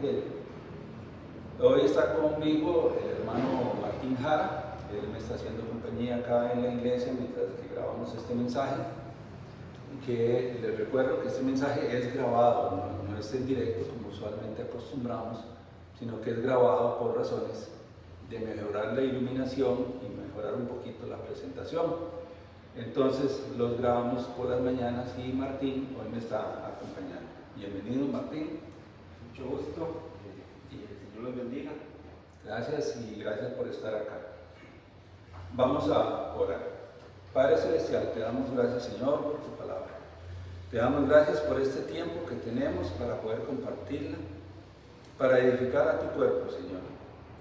Evangelio. Hoy está conmigo el hermano Martín Jara. Él me está haciendo compañía acá en la iglesia mientras que grabamos este mensaje. Que les recuerdo que este mensaje es grabado, no es en directo como usualmente acostumbramos, sino que es grabado por razones de mejorar la iluminación y mejorar un poquito la presentación. Entonces los grabamos por las mañanas y Martín hoy me está acompañando. Bienvenido, Martín. Mucho gusto y el Señor los bendiga. Gracias y gracias por estar acá. Vamos a orar. Padre Celestial, te damos gracias, Señor, por tu palabra. Te damos gracias por este tiempo que tenemos para poder compartirla, para edificar a tu cuerpo, Señor,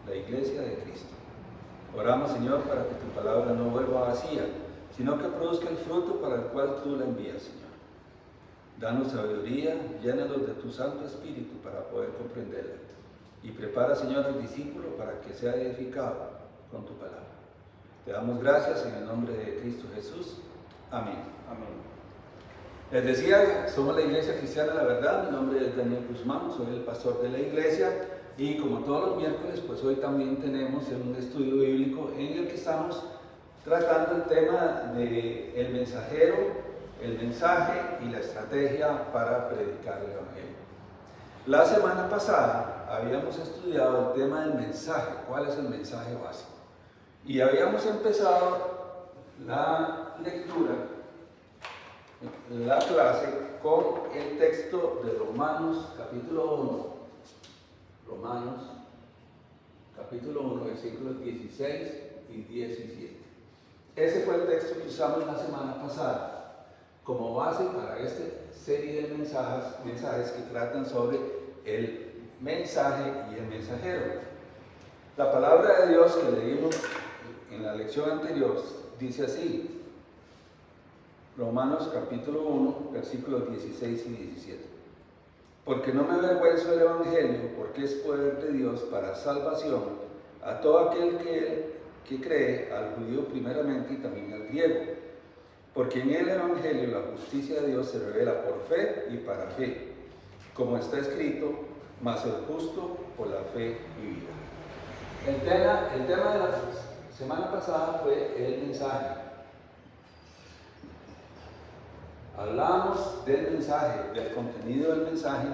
la iglesia de Cristo. Oramos, Señor, para que tu palabra no vuelva vacía, sino que produzca el fruto para el cual tú la envías, Señor. Danos sabiduría, llénanos de tu Santo Espíritu para poder comprenderla. Y prepara, Señor, al discípulo para que sea edificado con tu palabra. Te damos gracias en el nombre de Cristo Jesús. Amén. Amén. Les decía, somos la Iglesia Cristiana La Verdad. Mi nombre es Daniel Guzmán, soy el pastor de la iglesia. Y como todos los miércoles, pues hoy también tenemos un estudio bíblico en el que estamos tratando el tema del mensajero, el mensaje y la estrategia para predicar el Evangelio. La semana pasada habíamos estudiado el tema del mensaje, cuál es el mensaje básico. Y habíamos empezado la lectura, la clase, con el texto de Romanos capítulo 1. Romanos capítulo 1, versículos 16 y 17. Ese fue el texto que usamos la semana pasada como base para esta serie de mensajes que tratan sobre el mensaje y el mensajero. La palabra de Dios que leímos en la lección anterior dice así, Romanos capítulo 1, versículos 16 y 17. Porque no me avergüenzo del Evangelio, porque es poder de Dios para salvación a todo aquel que cree, al judío primeramente y también al griego. Porque en el Evangelio la justicia de Dios se revela por fe y para fe, como está escrito, mas el justo por la fe vivirá. El tema de la semana pasada fue el mensaje. Hablamos del mensaje, del contenido del mensaje,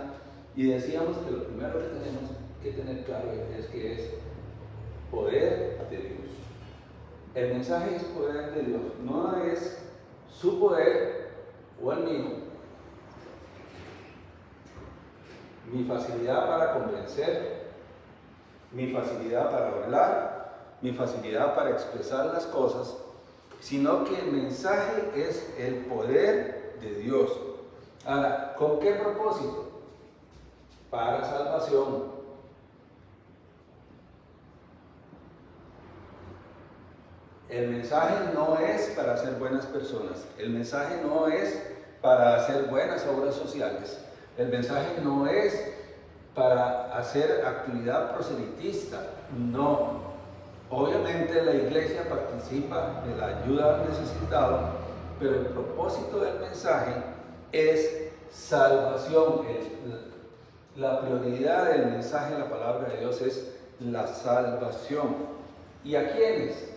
y decíamos que lo primero que tenemos que tener claro es que es poder de Dios. El mensaje es poder de Dios, no es su poder o el mío, mi facilidad para convencer, mi facilidad para hablar, mi facilidad para expresar las cosas, sino que el mensaje es el poder de Dios. Ahora, ¿con qué propósito? Para salvación. El mensaje no es para hacer buenas personas, el mensaje no es para hacer buenas obras sociales, el mensaje no es para hacer actividad proselitista, no. Obviamente la iglesia participa de la ayuda al necesitado, pero el propósito del mensaje es salvación. La prioridad del mensaje de la palabra de Dios es la salvación. ¿Y a quiénes?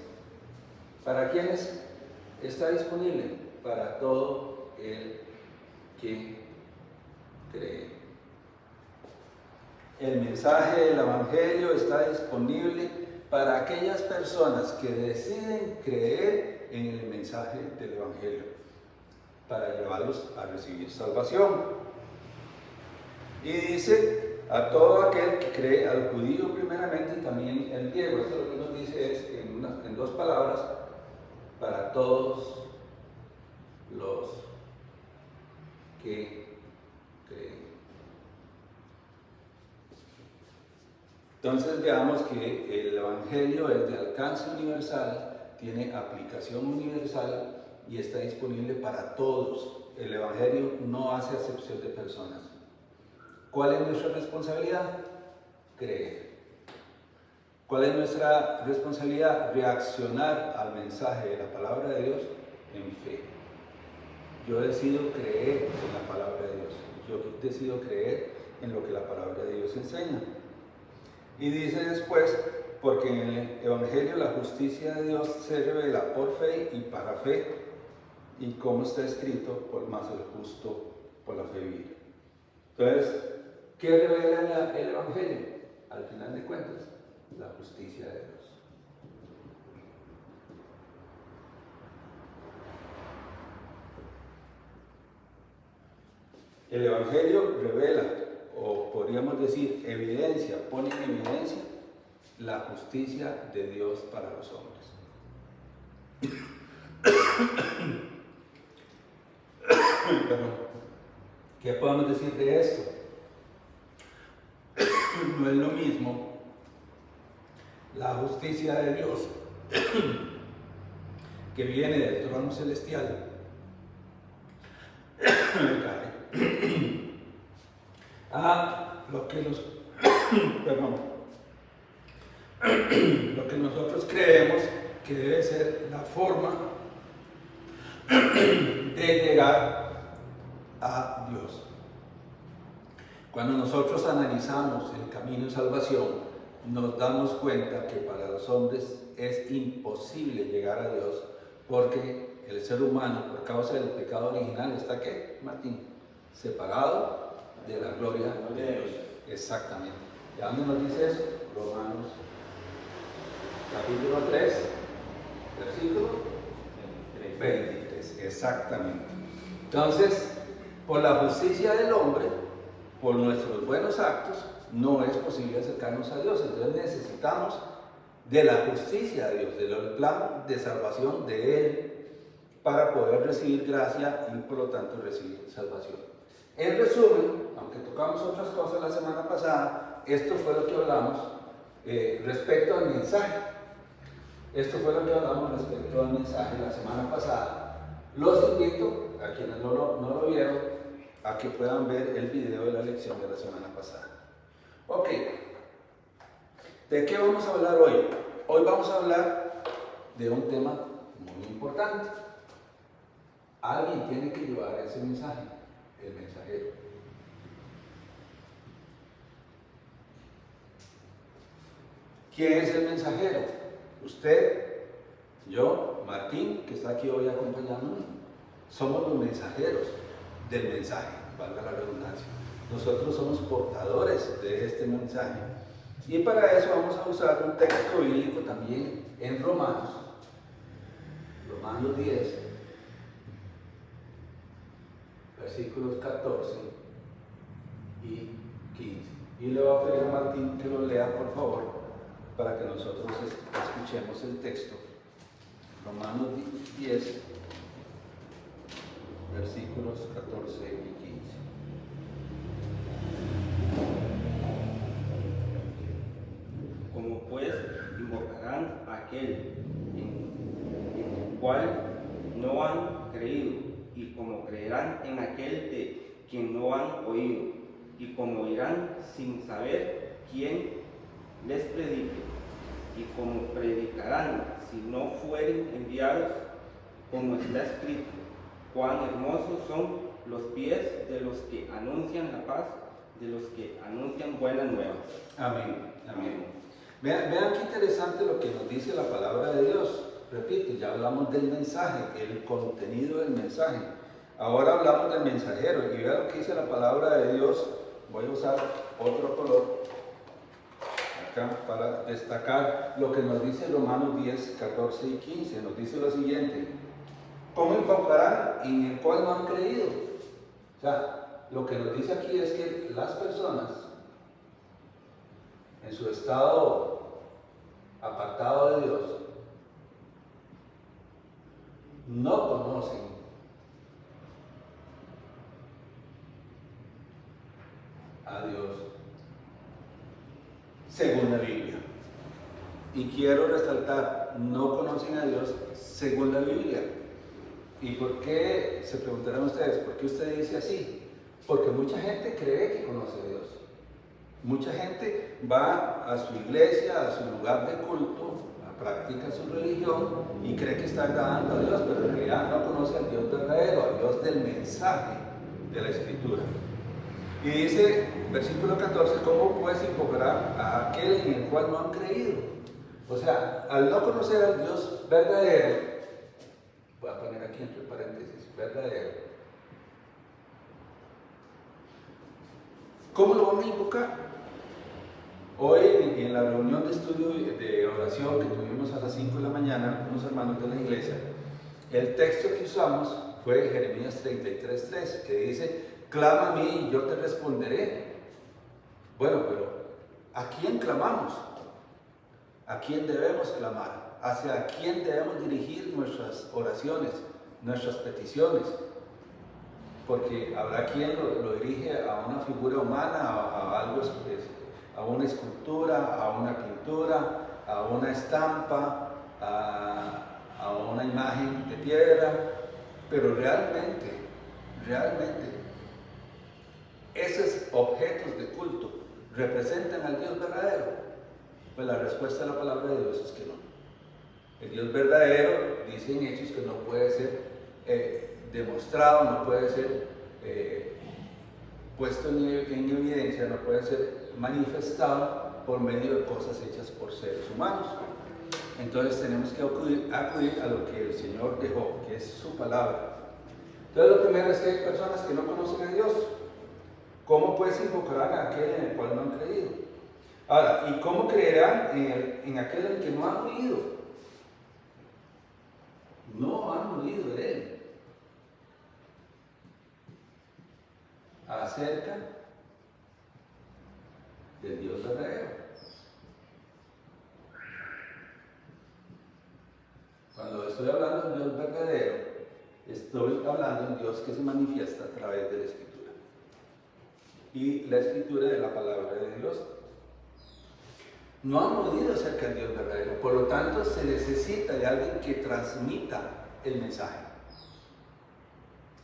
¿Para quiénes está disponible? Para todo el que cree. El mensaje del Evangelio está disponible para aquellas personas que deciden creer en el mensaje del Evangelio, para llevarlos a recibir salvación. Y dice, a todo aquel que cree, al judío primeramente y también el griego. Esto lo que nos dice es, en dos palabras, para todos los que creen. Entonces veamos que el Evangelio es de alcance universal, tiene aplicación universal y está disponible para todos. El Evangelio no hace acepción de personas. ¿Cuál es nuestra responsabilidad? Creer. ¿Cuál es nuestra responsabilidad? Reaccionar al mensaje de la palabra de Dios en fe. Yo decido creer en la palabra de Dios. Yo decido creer en lo que la palabra de Dios Dios enseña. Y dice después, porque en el Evangelio la justicia de Dios se revela por fe y para fe, y como está escrito, por más el justo por la fe vive. Entonces, ¿qué revela el Evangelio? Al final de cuentas, la justicia de Dios. El Evangelio revela, o podríamos decir evidencia, pone en evidencia la justicia de Dios para los hombres. ¿Qué podemos decir de esto? No es lo mismo la justicia de Dios que viene del trono celestial a lo que lo que nosotros creemos que debe ser la forma de llegar a Dios. Cuando nosotros analizamos el camino de salvación, nos damos cuenta que para los hombres es imposible llegar a Dios, porque el ser humano, por causa del pecado original, está ¿qué, Martín? Separado de la gloria de Dios. Exactamente. ¿Y a dónde nos dice eso? Romanos capítulo 3, versículo 23. Exactamente. Entonces, por la justicia del hombre, por nuestros buenos actos, no es posible acercarnos a Dios. Entonces necesitamos de la justicia de Dios, del plan de salvación de Él, para poder recibir gracia y por lo tanto recibir salvación. En resumen, aunque tocamos otras cosas la semana pasada, esto fue lo que hablamos respecto al mensaje. Esto fue lo que hablamos respecto al mensaje la semana pasada. Los invito, a quienes no lo vieron, a que puedan ver el video de la lección de la semana pasada. Ok, ¿de qué vamos a hablar hoy? Hoy vamos a hablar de un tema muy importante. Alguien tiene que llevar ese mensaje, el mensajero. ¿Quién es el mensajero? Usted, yo, Martín, que está aquí hoy acompañándome. Somos los mensajeros del mensaje, valga la redundancia. Nosotros somos portadores de este mensaje. Y para eso vamos a usar un texto bíblico también en Romanos 10, versículos 14 y 15. Y le voy a pedir a Martín que lo lea, por favor, para que nosotros escuchemos el texto. Romanos 10, versículos 14 y 15. Como pues invocarán a aquel en el cual no han creído, y como creerán en aquel de quien no han oído, y como irán sin saber quién les predique, y como predicarán si no fueren enviados, como está escrito, cuán hermosos son los pies de los que anuncian la paz, de los que anuncian buenas nuevas. Amén, amén. Vean qué interesante lo que nos dice la palabra de Dios. Repito, ya hablamos del mensaje, el contenido del mensaje. Ahora hablamos del mensajero, y vean lo que dice la palabra de Dios. Voy a usar otro color acá para destacar lo que nos dice Romanos 10, 14 y 15. Nos dice lo siguiente: ¿cómo invocarán en el cual no han creído? O sea, lo que nos dice aquí es que las personas en su estado apartado de Dios no conocen a Dios según la Biblia. Y quiero resaltar, no conocen a Dios según la Biblia. ¿Y por qué? Se preguntarán ustedes, ¿por qué usted dice así? Porque mucha gente cree que conoce a Dios. Mucha gente va a su iglesia, a su lugar de culto, practica su religión y cree que está agradando a Dios, pero en realidad no conoce al Dios verdadero, al Dios del mensaje de la Escritura. Y dice, versículo 14, ¿cómo pues invocarán a aquel en el cual no han creído? O sea, al no conocer al Dios verdadero, voy a poner aquí entre paréntesis, verdadero, ¿cómo lo van a invocar? Hoy en la reunión de estudio de oración que tuvimos a las 5 de la mañana, unos hermanos de la iglesia, el texto que usamos fue Jeremías 33:3, que dice, clama a mí y yo te responderé. Bueno, pero ¿a quién clamamos? ¿A quién debemos clamar? ¿Hacia quién debemos dirigir nuestras oraciones, nuestras peticiones? Porque habrá quien lo dirige a una figura humana, a algo, a una escultura, a una pintura, a una estampa, a una imagen de piedra, pero realmente, esos objetos de culto representan al Dios verdadero. Pues la respuesta de la palabra de Dios es que no. El Dios verdadero, dice en Hechos, que no puede ser demostrado, no puede ser puesto en evidencia, no puede ser manifestado por medio de cosas hechas por seres humanos. Entonces tenemos que acudir a lo que el Señor dejó, que es su palabra. Entonces lo primero es que hay personas que no conocen a Dios. ¿Cómo pues invocarán a aquel en el cual no han creído? Ahora, ¿y cómo creerán en aquel en el que no han oído? No han oído de él acerca del Dios verdadero. Cuando estoy hablando de Dios verdadero, estoy hablando de un Dios que se manifiesta a través de la Escritura. Y la Escritura de la palabra de Dios. No han oído acerca del Dios verdadero, por lo tanto se necesita de alguien que transmita el mensaje.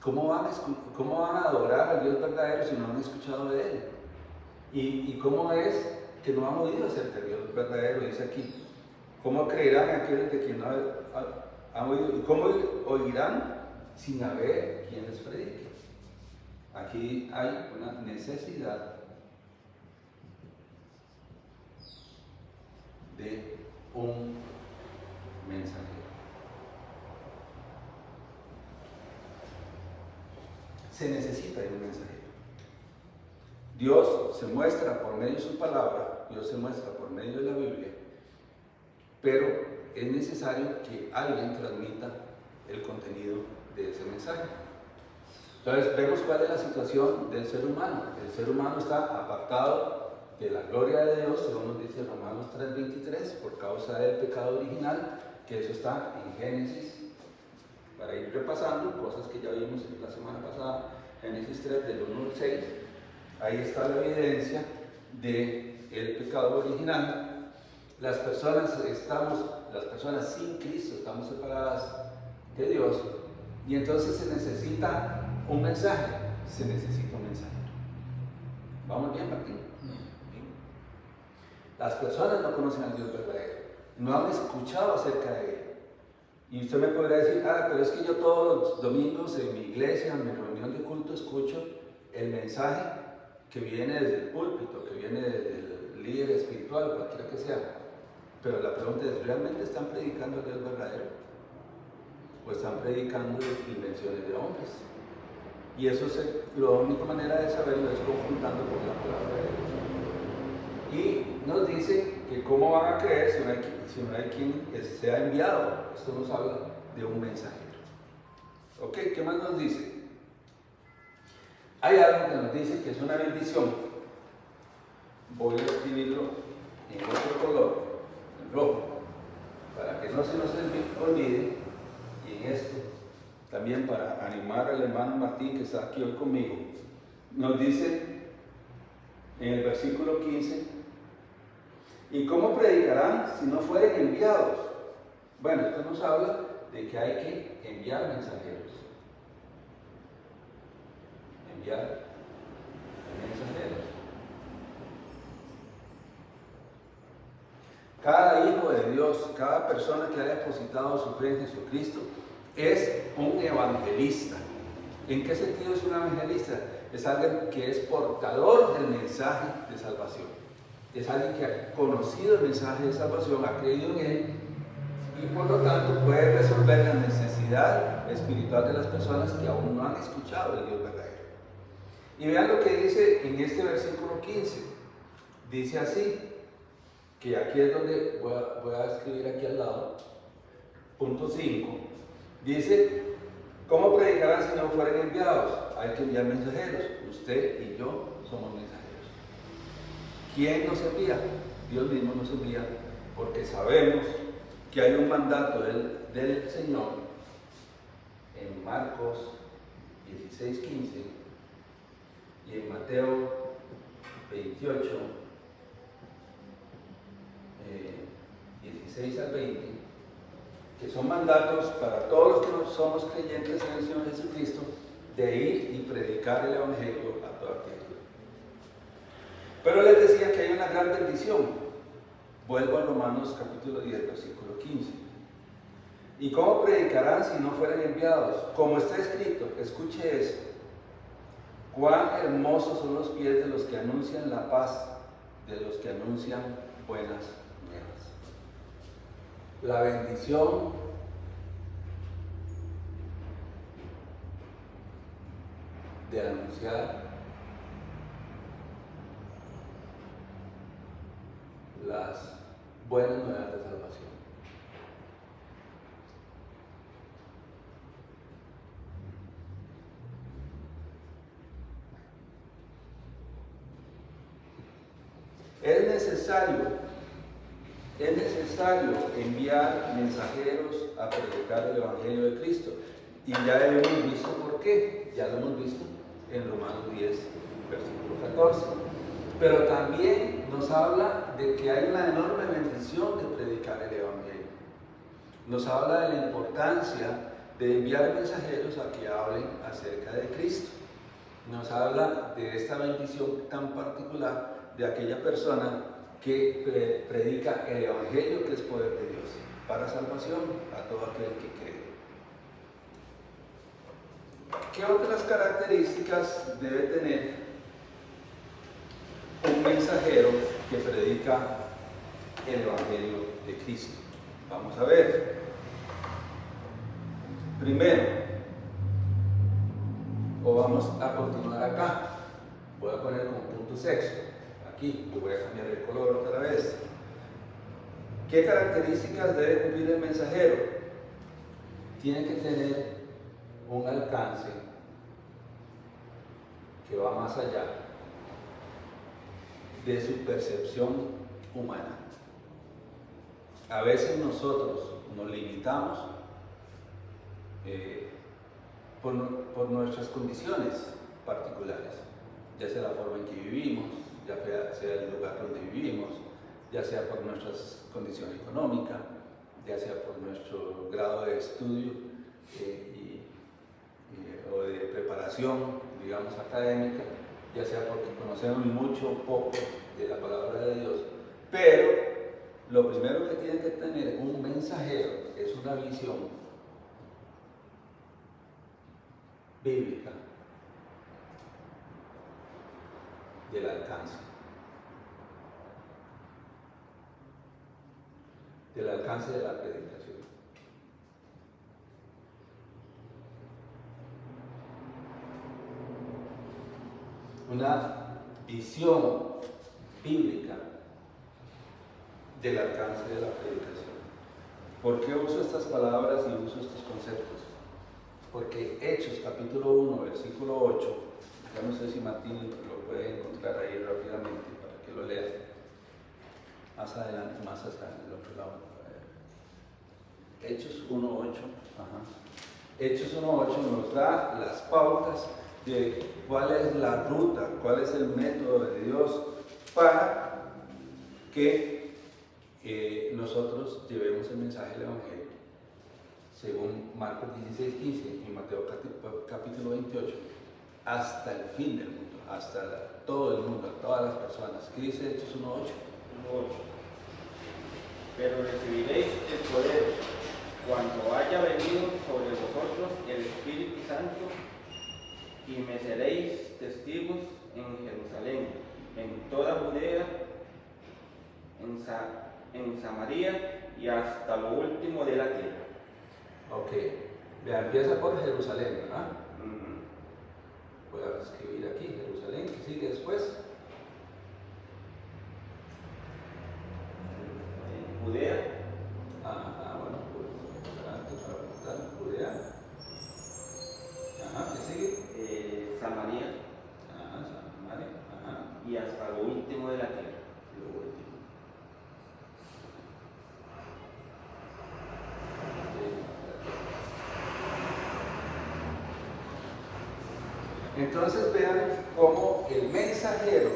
¿Cómo van a adorar al Dios verdadero si no han escuchado de Él? ¿Y cómo es que no han oído acerca del Dios verdadero? Dice aquí. ¿Cómo creerán aquellos de quien no han oído? ¿Y cómo oirán sin haber quien les predique? Aquí hay una necesidad de un mensajero. Se necesita de un mensajero. Dios se muestra por medio de su palabra, Dios se muestra por medio de la Biblia, pero es necesario que alguien transmita el contenido de ese mensaje. Entonces vemos cuál es la situación del ser humano. El ser humano está apartado de la gloria de Dios, según nos dice Romanos 3:23, por causa del pecado original, que eso está en Génesis, para ir repasando cosas que ya vimos la semana pasada, Génesis 3 del 1 al 6, ahí está la evidencia del pecado original. Las personas sin Cristo estamos separadas de Dios, y entonces se necesita un mensaje, se necesita un mensaje. ¿Vamos bien, Martín? Bien. Las personas no conocen al Dios verdadero, no han escuchado acerca de Él. Y usted me podrá decir, pero es que yo todos los domingos en mi iglesia, en mi reunión de culto, escucho el mensaje que viene desde el púlpito, que viene desde el líder espiritual, cualquiera que sea. Pero la pregunta es, ¿realmente están predicando el Dios verdadero? ¿O están predicando invenciones de hombres? Y eso la única manera de saberlo es confrontando con la palabra de Dios. Y nos dice que cómo van a creer si no hay quien sea enviado. Esto nos habla de un mensajero. Ok, ¿qué más nos dice? Hay algo que nos dice que es una bendición. Voy a escribirlo en otro color, en rojo, para que no se nos olvide. Y en esto, también para animar al hermano Martín que está aquí hoy conmigo, nos dice en el versículo 15, ¿y cómo predicarán si no fueren enviados? Bueno, esto nos habla de que hay que enviar mensajeros. Enviar mensajeros. Cada hijo de Dios, cada persona que haya depositado su fe en Jesucristo, es un evangelista. ¿En qué sentido es un evangelista? es alguien que es portador del mensaje de salvación. Es alguien que ha conocido el mensaje de salvación, ha creído en él y por lo tanto puede resolver la necesidad espiritual de las personas que aún no han escuchado el Dios verdadero. Y vean lo que dice en este versículo 15. Dice así, que aquí es donde voy a escribir aquí al lado, punto 5. Dice, ¿cómo predicarán si no fueren enviados? Hay que enviar mensajeros. Usted y yo somos mensajeros. ¿Quién nos envía? Dios mismo nos envía, porque sabemos que hay un mandato del Señor en Marcos 16:15 y en Mateo 28, 16 al 20, que son mandatos para todos los que no somos creyentes en el Señor Jesucristo, de ir y predicar el Evangelio a toda criatura. Pero les decía que hay una gran bendición. Vuelvo a Romanos capítulo 10, versículo 15. ¿Y cómo predicarán si no fueren enviados? Como está escrito, escuche eso. Cuán hermosos son los pies de los que anuncian la paz, de los que anuncian buenas nuevas. La bendición de anunciar las buenas nuevas de salvación. Es necesario enviar mensajeros a predicar el Evangelio de Cristo. Y ya hemos visto por qué. Ya lo hemos visto en Romanos 10, versículo 14. Pero también nos habla de que hay una enorme bendición de predicar el Evangelio. Nos habla de la importancia de enviar mensajeros a que hablen acerca de Cristo. Nos habla de esta bendición tan particular de aquella persona que predica el Evangelio, que es poder de Dios para salvación a todo aquel que cree. ¿Qué otras características debe tener un mensajero que predica el Evangelio de Cristo? Vamos a ver. Primero, o vamos a continuar acá. Voy a poner como punto sexto. Aquí, yo voy a cambiar el color otra vez. ¿Qué características debe cumplir el mensajero? Tiene que tener un alcance que va más allá de su percepción humana. A veces nosotros nos limitamos por nuestras condiciones particulares, ya sea la forma en que vivimos, ya sea el lugar donde vivimos, ya sea por nuestra condición económica, ya sea por nuestro grado de estudio o de preparación, digamos, académica, ya sea porque conocemos mucho o poco de la palabra de Dios. Pero lo primero que tiene que tener un mensajero es una visión bíblica del alcance de la predicación. Una visión bíblica del alcance de la predicación. ¿Por qué uso estas palabras y uso estos conceptos? Porque Hechos capítulo 1, versículo 8, ya no sé si Martín lo puede encontrar ahí rápidamente para que lo lea. Más adelante, más hacia el otro lado. Hechos 1.8. Hechos 1.8 nos da las pautas de cuál es la ruta, cuál es el método de Dios para que nosotros llevemos el mensaje del Evangelio. Según Marcos 16:15 y Mateo capítulo 28, hasta el fin del mundo, hasta todo el mundo, todas las personas. ¿Qué dice Hechos 1.8? 1:8. Pero recibiréis el poder cuando haya venido sobre vosotros el Espíritu Santo y me seréis testigos en Jerusalén, en toda Judea, en Samaria y hasta lo último de la tierra. Ok, vea, empieza por Jerusalén, ¿verdad? Ujú. Voy a escribir aquí Jerusalén, ¿qué sigue después? Judea, Bueno, pues adelante para preguntar, Judea. ¿Qué sigue? Samaria Samaria, y hasta lo último de la tierra. lo último. Entonces vean cómo el mensajero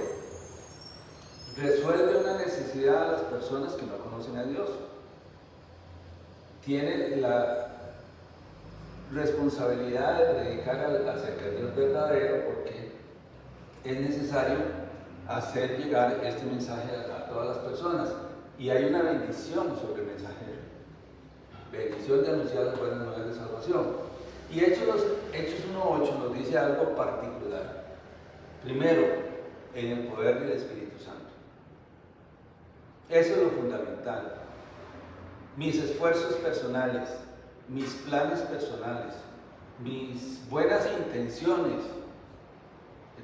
resuelve una necesidad a las personas que no conocen a Dios. Tiene la responsabilidad de predicar acerca del Dios verdadero porque es necesario hacer llegar este mensaje a todas las personas. Y hay una bendición sobre el mensajero. Bendición de anunciar las buenas nuevas de salvación. Y Hechos 1.8 nos dice algo particular. Primero, en el poder del Espíritu Santo. Eso es lo fundamental. Mis esfuerzos personales, mis planes personales, mis buenas intenciones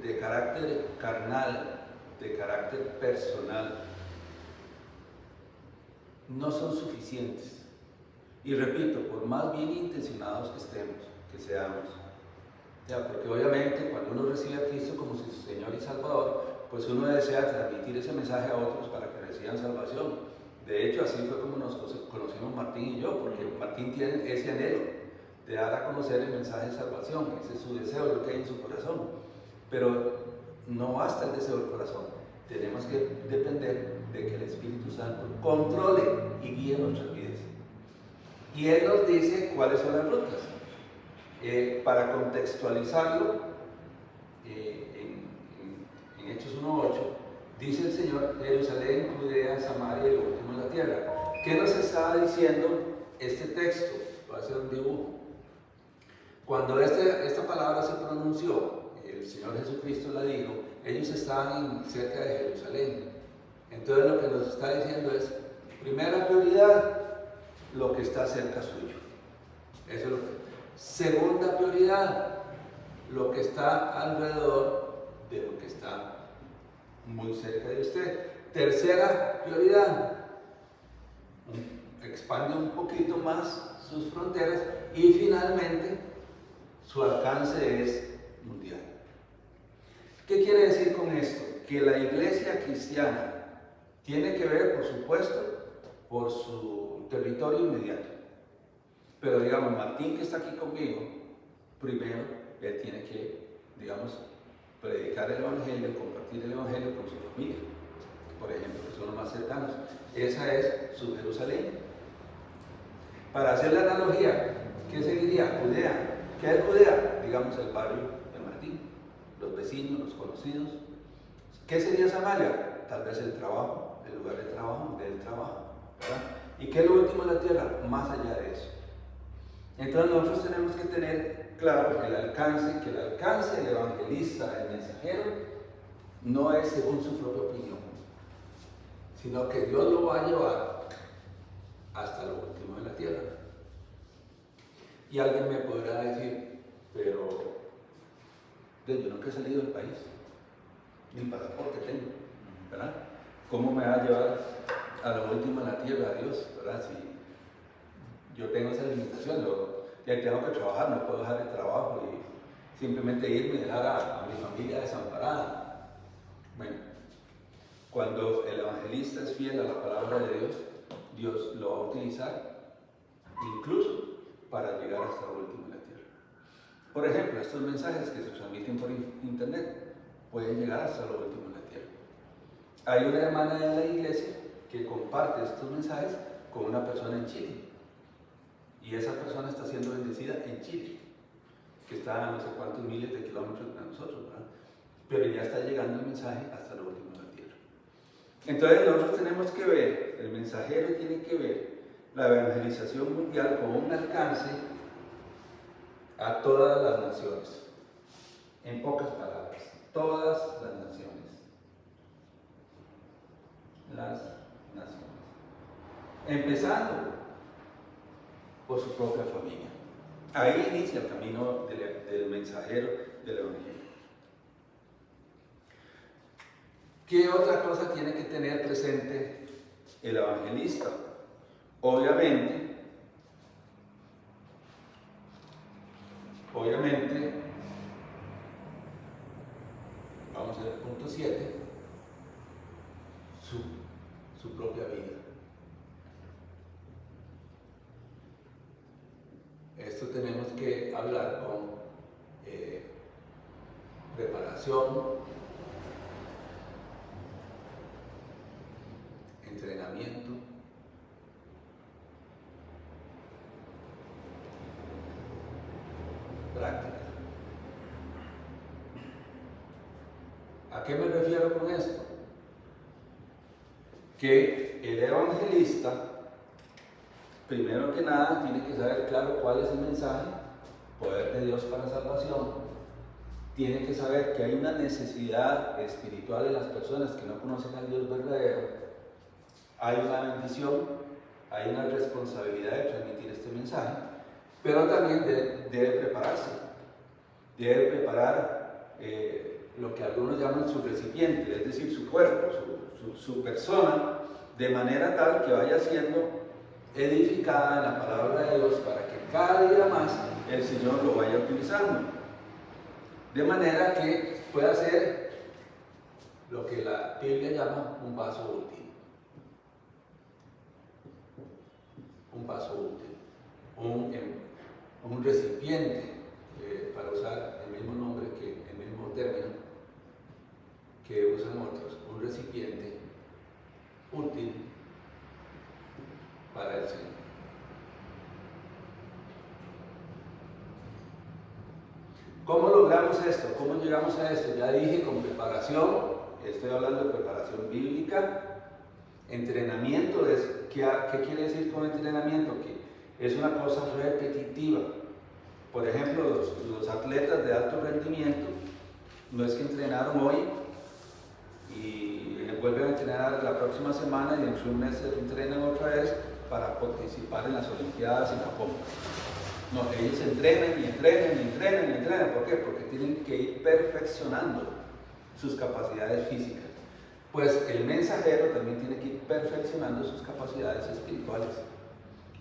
de carácter carnal, de carácter personal, no son suficientes. Y repito, por más bien intencionados que seamos, ya, porque obviamente cuando uno recibe a Cristo como su Señor y Salvador, pues uno desea transmitir ese mensaje a otros para que reciban salvación. De hecho, así fue como nos conocimos Martín y yo, porque Martín tiene ese anhelo de dar a conocer el mensaje de salvación. Ese es su deseo, lo que hay en su corazón. Pero no basta el deseo del corazón. Tenemos que depender de que el Espíritu Santo controle y guíe nuestras vidas. Y Él nos dice cuáles son las rutas. Para contextualizarlo, en Hechos 1.8, dice el Señor: Jerusalén, Judea, Samaria y lo último en la tierra. ¿Qué nos estaba diciendo este texto? Voy a hacer un dibujo. Cuando esta palabra se pronunció, el Señor Jesucristo la dijo, ellos estaban cerca de Jerusalén. Entonces lo que nos está diciendo es, primera prioridad, lo que está cerca suyo. Eso es lo que. Segunda prioridad, lo que está alrededor de lo que está muy cerca de usted. Tercera prioridad, expande un poquito más sus fronteras y finalmente su alcance es mundial. ¿Qué quiere decir con esto? Que la iglesia cristiana tiene que ver, por supuesto, por su territorio inmediato. Pero digamos, Martín, que está aquí conmigo, primero él tiene que, digamos, predicar el Evangelio, compartir el Evangelio con su familia, por ejemplo, que son los más cercanos. Esa es su Jerusalén. Para hacer la analogía, ¿qué seguiría? Judea. ¿Qué es Judea? Digamos, el barrio de Martín, los vecinos, los conocidos. ¿Qué sería Samaria? Tal vez el trabajo, el lugar de trabajo, del trabajo, ¿verdad? ¿Y qué es lo último en la tierra? Más allá de eso. Entonces nosotros tenemos que tener claro que el alcance del evangelista, del mensajero, no es según su propia opinión, sino que Dios lo va a llevar hasta lo último de la tierra. Y alguien me podrá decir, pero yo nunca he salido del país, ni pasaporte tengo, ¿verdad? ¿Cómo me va a llevar a lo último de la tierra a Dios, ¿verdad? Si yo tengo esas limitaciones, ya tengo que trabajar, no puedo dejar el trabajo y simplemente irme y dejar a mi familia desamparada. Bueno, cuando el evangelista es fiel a la palabra de Dios, Dios lo va a utilizar incluso para llegar hasta lo último de la tierra. Por ejemplo, estos mensajes que se transmiten por internet pueden llegar hasta lo último de la tierra. Hay una hermana de la iglesia que comparte estos mensajes con una persona en Chile. Y esa persona está siendo bendecida en Chile, que está a no sé cuántos miles de kilómetros de nosotros, ¿verdad? Pero ya está llegando el mensaje hasta lo último de la tierra. Entonces nosotros tenemos que ver, el mensajero tiene que ver la evangelización mundial con un alcance a todas las naciones. En pocas palabras, todas las naciones. Las naciones. Empezando por su propia familia. Ahí inicia el camino del mensajero del Evangelio. ¿Qué otra cosa tiene que tener presente el evangelista? Obviamente, vamos a ver el punto 7, su propia vida. Esto tenemos que hablar con preparación, entrenamiento, práctica. ¿A qué me refiero con esto? Que el evangelista, primero que nada, tiene que saber claro cuál es el mensaje, poder de Dios para salvación. Tiene que saber que hay una necesidad espiritual en las personas que no conocen al Dios verdadero. Hay una bendición, hay una responsabilidad de transmitir este mensaje, pero también debe prepararse. Debe preparar lo que algunos llaman su recipiente, es decir, su cuerpo, su persona, de manera tal que vaya siendo edificada en la palabra de Dios para que cada día más el Señor lo vaya utilizando. De manera que pueda ser lo que la Biblia llama un vaso útil. Un vaso útil. Un recipiente, para usar el mismo nombre, el mismo término que usan otros. Un recipiente útil para el Señor. ¿Cómo logramos esto? ¿Cómo llegamos a esto? Ya dije, con preparación, estoy hablando de preparación bíblica, entrenamiento. ¿Qué quiere decir con entrenamiento? Que es una cosa repetitiva. Por ejemplo, los atletas de alto rendimiento, no es que entrenaron hoy y vuelven a entrenar la próxima semana y dentro de un mes se entrenan otra vez para participar en las Olimpiadas en Japón. No, ellos entrenan y entrenan y entrenan y entrenan. ¿Por qué? Porque tienen que ir perfeccionando sus capacidades físicas. Pues el mensajero también tiene que ir perfeccionando sus capacidades espirituales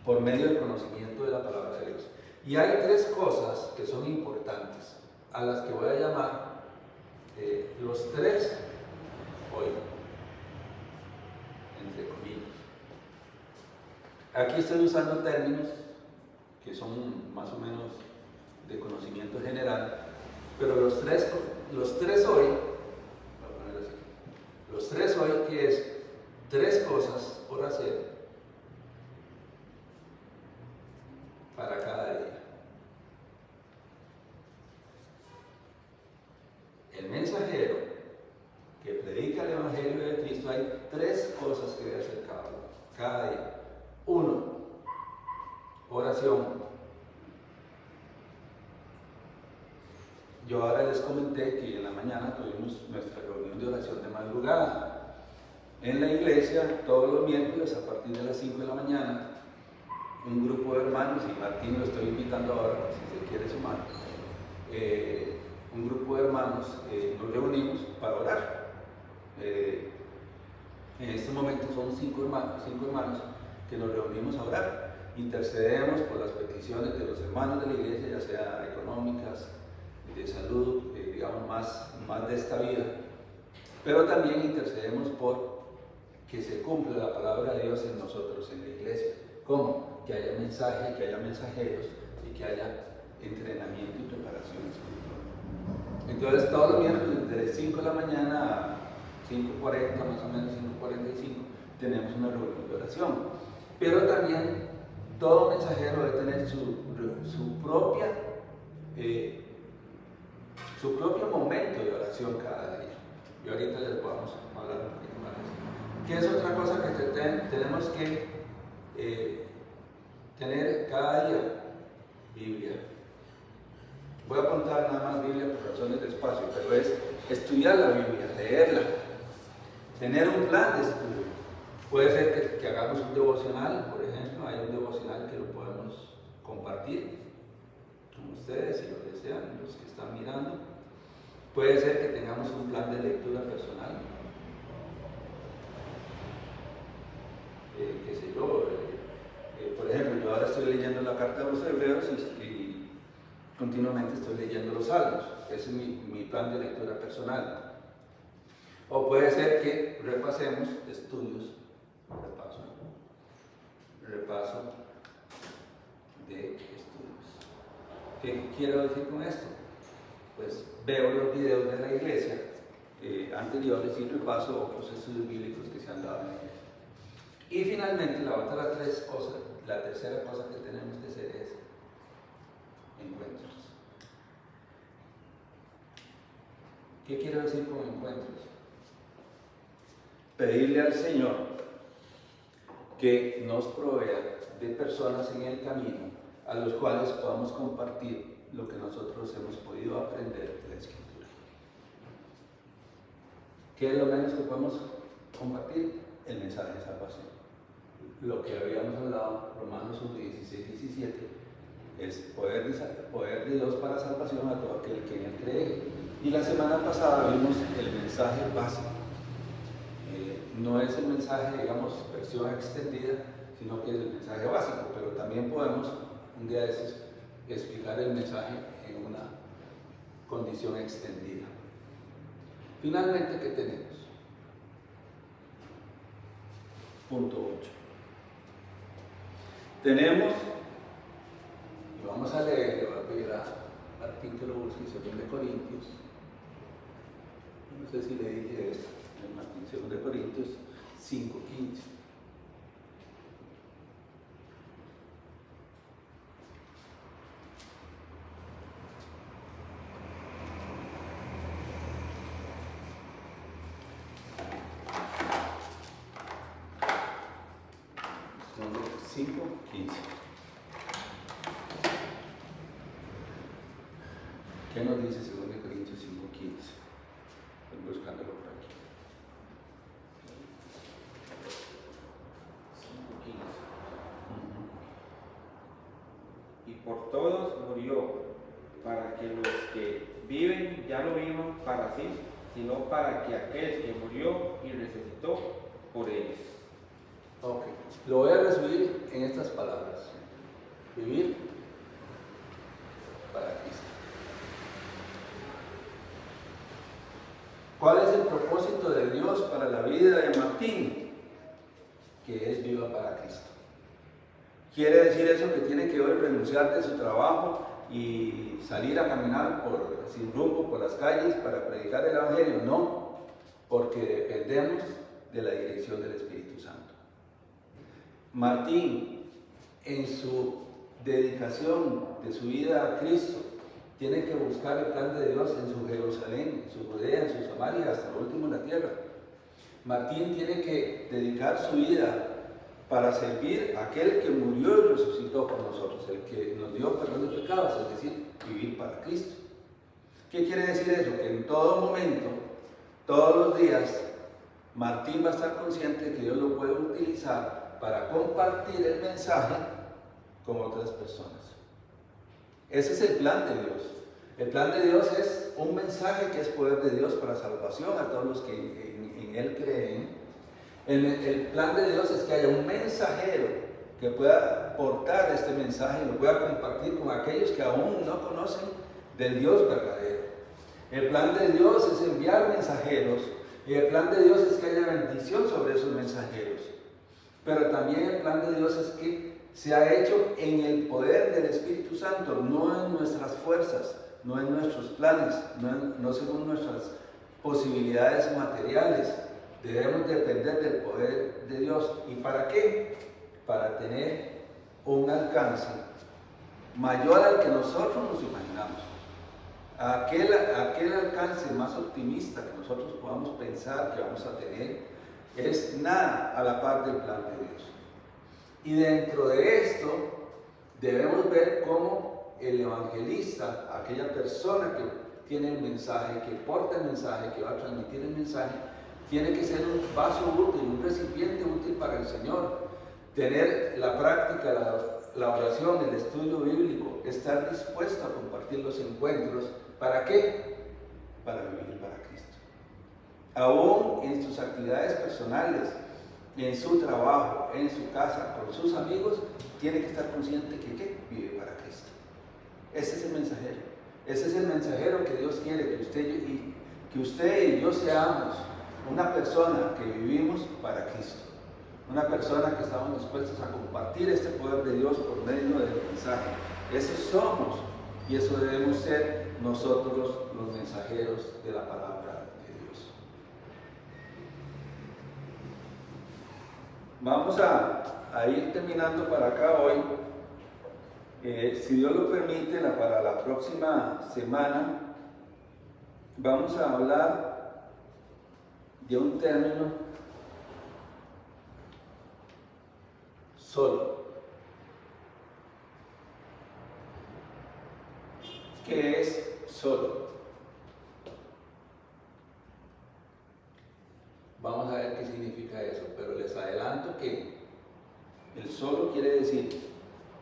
por medio del conocimiento de la palabra de Dios. Y hay tres cosas que son importantes, a las que voy a llamar los tres hoy, entre comillas. Aquí estoy usando términos que son más o menos de conocimiento general, pero los tres hoy, voy a poner así, los tres hoy, que es tres cosas por hacer para cada día. El mensajero que predica el Evangelio de Cristo, hay tres cosas que debe hacer cada día. Uno, oración. Yo ahora les comenté que en la mañana tuvimos nuestra reunión de oración de madrugada. En la iglesia, todos los miércoles a partir de las 5 de la mañana, un grupo de hermanos, y Martín lo estoy invitando ahora si se quiere sumar, un grupo de hermanos nos reunimos para orar. En este momento son cinco hermanos que nos reunimos a orar. Intercedemos por las peticiones de los hermanos de la iglesia, ya sea económicas, de salud, digamos más de esta vida, pero también intercedemos por que se cumpla la palabra de Dios en nosotros, en la iglesia. ¿Cómo? Que haya mensaje, que haya mensajeros y que haya entrenamiento y preparación espiritual. Entonces todos los miércoles de las 5 de la mañana a 5:40, más o menos 5:45, tenemos una reunión de oración. Pero también todo mensajero debe tener su propio momento de oración cada día. Y ahorita les vamos a hablar un poquito más de eso. ¿Qué es otra cosa que tenemos que tener cada día? Biblia. Voy a apuntar nada más Biblia por razones de espacio, pero es estudiar la Biblia, leerla, tener un plan de estudio. Puede ser que hagamos un devocional, por ejemplo, hay un devocional que lo podemos compartir con ustedes si lo desean, los que están mirando. Puede ser que tengamos un plan de lectura personal. Qué sé yo, por ejemplo, yo ahora estoy leyendo la carta de los Hebreos y continuamente estoy leyendo los Salmos. Ese es mi plan de lectura personal. O puede ser que repasemos estudios, repaso de estudios. ¿Qué quiero decir con esto? Pues veo los videos de la iglesia anteriores y repaso otros estudios bíblicos que se han dado en la iglesia. Y finalmente, la tercera cosa que tenemos que hacer es encuentros. ¿Qué quiero decir con encuentros? Pedirle al Señor que nos provea de personas en el camino a los cuales podamos compartir lo que nosotros hemos podido aprender de la Escritura. ¿Qué es lo menos que podemos compartir? El mensaje de salvación. Lo que habíamos hablado, Romanos 1, 16, 17, es poder de Dios para salvación a todo aquel que en él cree. Y la semana pasada vimos el mensaje básico. No es el mensaje, digamos, versión extendida, sino que es el mensaje básico, pero también podemos un día de estos explicar el mensaje en una condición extendida. Finalmente, ¿qué tenemos? Punto 8. Tenemos, y vamos a leer, le voy a pedir a Martín que lo busque, 2 Corintios. No sé si le dije esto, Martín, 2 Corintios 5:15. ¿Qué nos dice 2 Corintios 5:15? Estoy buscándolo por aquí. 5:15. Y por todos murió, para que los que viven ya no vivan para sí, sino para que aquel que murió y resucitó por ellos. Ok, lo voy a resumir en estas palabras. Vivir para Cristo. ¿Cuál es el propósito de Dios para la vida de Martín? Que es viva para Cristo. ¿Quiere decir eso que tiene que hoy renunciar de su trabajo y salir a caminar sin rumbo por las calles para predicar el Evangelio? No, porque dependemos de la dirección del Espíritu Santo. Martín, en su dedicación de su vida a Cristo, tiene que buscar el plan de Dios en su Jerusalén, en su Judea, en su Samaria, hasta lo último en la tierra. Martín tiene que dedicar su vida para servir a aquel que murió y resucitó por nosotros, el que nos dio perdón de pecados, es decir, vivir para Cristo. ¿Qué quiere decir eso? Que en todo momento, todos los días, Martín va a estar consciente de que Dios lo puede utilizar para compartir el mensaje con otras personas. Ese es el plan de Dios. El plan de Dios es un mensaje que es poder de Dios para salvación a todos los que en Él creen. El plan de Dios es que haya un mensajero que pueda portar este mensaje y lo pueda compartir con aquellos que aún no conocen del Dios verdadero. El plan de Dios es enviar mensajeros y el plan de Dios es que haya bendición sobre esos mensajeros. Pero también el plan de Dios es que se ha hecho en el poder del Espíritu Santo, no en nuestras fuerzas, no en nuestros planes, no según nuestras posibilidades materiales. Debemos depender del poder de Dios. ¿Y para qué? Para tener un alcance mayor al que nosotros nos imaginamos. Aquel alcance más optimista que nosotros podamos pensar que vamos a tener es nada a la par del plan de Dios. Y dentro de esto debemos ver cómo el evangelista, aquella persona que tiene el mensaje, que porta el mensaje, que va a transmitir el mensaje, tiene que ser un vaso útil, un recipiente útil para el Señor. Tener la práctica, la oración, el estudio bíblico, estar dispuesto a compartir los encuentros. ¿Para qué? Para vivir para Cristo. Aún en sus actividades personales, en su trabajo, en su casa, con sus amigos, tiene que estar consciente que ¿qué? Vive para Cristo. Ese es el mensajero. Ese es el mensajero que Dios quiere que usted y yo seamos una persona que vivimos para Cristo. Una persona que estamos dispuestos a compartir este poder de Dios por medio del mensaje. Eso somos y eso debemos ser nosotros los mensajeros de la palabra de Dios. Vamos a ir terminando para acá hoy. Si Dios lo permite, para la próxima semana vamos a hablar de un término solo. ¿Qué es solo? Vamos a ver qué significa eso, pero les adelanto que el solo quiere decir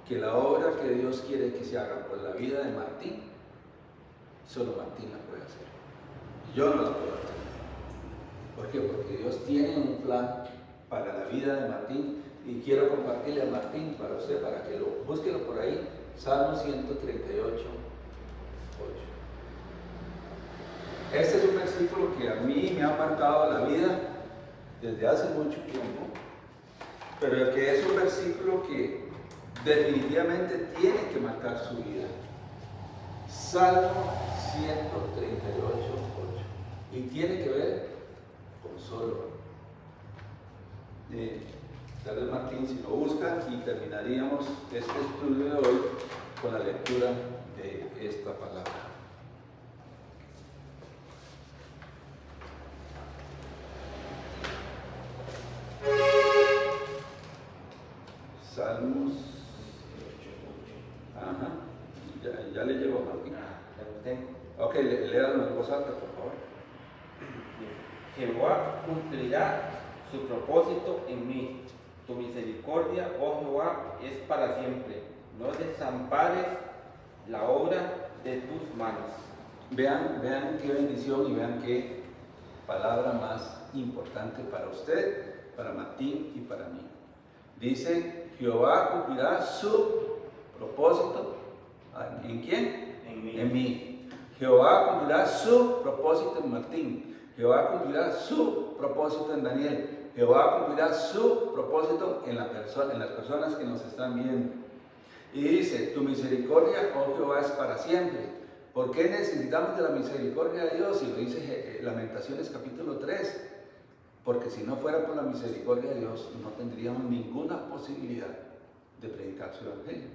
que la obra que Dios quiere que se haga por la vida de Martín, solo Martín la puede hacer. Yo no la puedo hacer. ¿Por qué? Porque Dios tiene un plan para la vida de Martín y quiero compartirle a Martín para usted, para que búsquelo por ahí, Salmo 138, 8. Este es un versículo que a mí me ha marcado la vida desde hace mucho tiempo, pero que es un versículo que definitivamente tiene que marcar su vida. Salmo 138, 8. Y tiene que ver con solo. Tal vez Martín, si lo busca, y terminaríamos este estudio de hoy con la lectura de esta palabra. Salmos. Ajá. Ya le llegó Martín. Ya lo tengo. Ok, léalo en voz alta, por favor. Jehová cumplirá su propósito en mí. Tu misericordia, oh Jehová, es para siempre. No desampares la obra de tus manos. Vean qué bendición y vean qué palabra más importante para usted, para Martín y para mí. Dice, Jehová cumplirá su propósito. ¿En quién? En mí. En mí. Jehová cumplirá su propósito en Martín. Jehová cumplirá su propósito en Daniel. Jehová cumplirá su propósito en las personas que nos están viendo. Y dice, tu misericordia, oh Jehová, es para siempre. ¿Por qué necesitamos de la misericordia de Dios? Y lo dice Lamentaciones capítulo 3. Porque si no fuera por la misericordia de Dios, no tendríamos ninguna posibilidad de predicar su evangelio.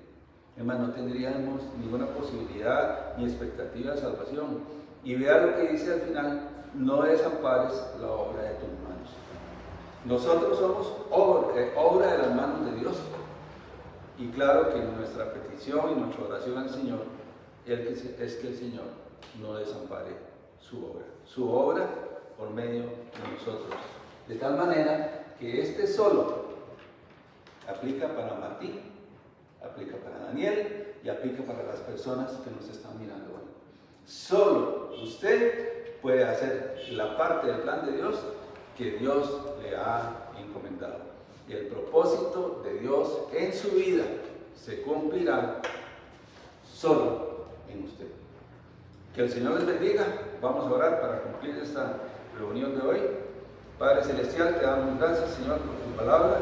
Además, no tendríamos ninguna posibilidad ni expectativa de salvación. Y vea lo que dice al final, no desampares la obra de tus manos. Nosotros somos obra de las manos de Dios. Y claro que nuestra petición y nuestra oración al Señor es que el Señor no desampare su obra por medio de nosotros. De tal manera que este solo aplica para Martín, aplica para Daniel y aplica para las personas que nos están mirando hoy. Solo usted puede hacer la parte del plan de Dios que Dios le ha encomendado. Y el propósito de Dios en su vida se cumplirá solo en usted. Que el Señor les bendiga. Vamos a orar para cumplir esta reunión de hoy. Padre Celestial, te damos gracias, Señor, por tu palabra.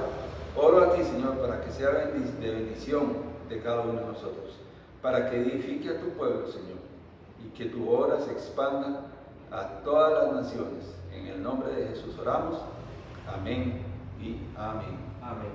Oro a ti, Señor, para que sea de bendición de cada uno de nosotros, para que edifique a tu pueblo, Señor, y que tu obra se expanda a todas las naciones. En el nombre de Jesús oramos. Amén y amén. Amén.